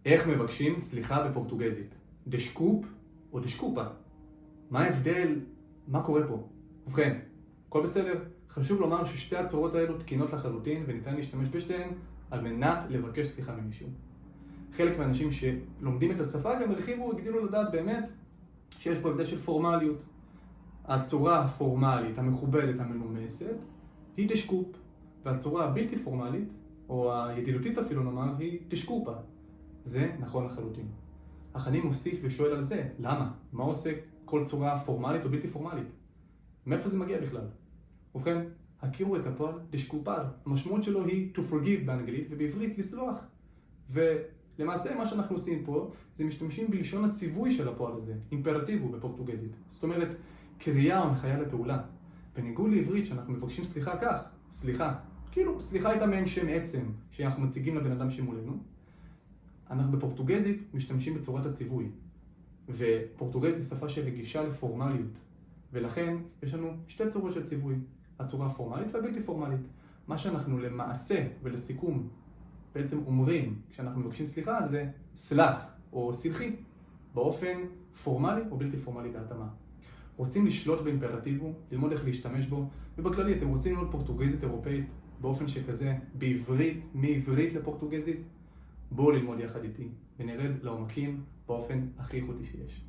איך מבקשים סליחה בפורטוגזית? דשקופ או דשקופה? מה ההבדל? מה קורה פה? ובכן, הכל בסדר. חשוב לומר ששתי הצורות האלו תקינות לחלוטין וניתן להשתמש בשתיהן על מנת לבקש סליחה ממישהו. חלק מהאנשים שלומדים את השפה גם הגדילו לדעת באמת שיש פה הבדל של פורמליות. הצורה הפורמלית, המכובדת, המנומסת, היא דשקופ, והצורה הבלתי פורמלית, או הידידותית אפילו נאמר, היא דשקופה. זה נכון לחלוטין. אך אני מוסיף ושואל על זה, למה? מה עושה כל צורה פורמלית או בלתי פורמלית? מאיפה זה מגיע בכלל? ובכן, הכירו את הפועל דשקופר. המשמעות שלו היא to forgive באנגלית, ובעברית לסלוח. ולמעשה מה שאנחנו עושים פה, זה משתמשים בלשון הציווי של הפועל הזה, אימפרטיבו בפורטוגזית. זאת אומרת, קריאה או הנחיה לפעולה. בניגוד לעברית שאנחנו מבקשים סליחה כך, סליחה. כאילו, סליחה הייתה מעין שם עצם שאנחנו מציגים לבן אדם שמולנו. אנחנו בפורטוגזית משתמשים בצורת הציווי. ופורטוגזית היא שפה שרגישה לפורמליות. ולכן יש לנו שתי צורות של ציווי. הצורה הפורמלית והבלתי פורמלית. מה שאנחנו למעשה ולסיכום בעצם אומרים כשאנחנו מבקשים סליחה זה סלח או סלחי באופן פורמלי או בלתי פורמלי בהתאמה. רוצים לשלוט באימפרטיבו, ללמוד איך להשתמש בו, ובכללי אתם רוצים ללמוד פורטוגזית אירופאית באופן שכזה בעברית, מעברית לפורטוגזית, בואו ללמוד יחד איתי ונרד לעומקים באופן הכי איכותי שיש.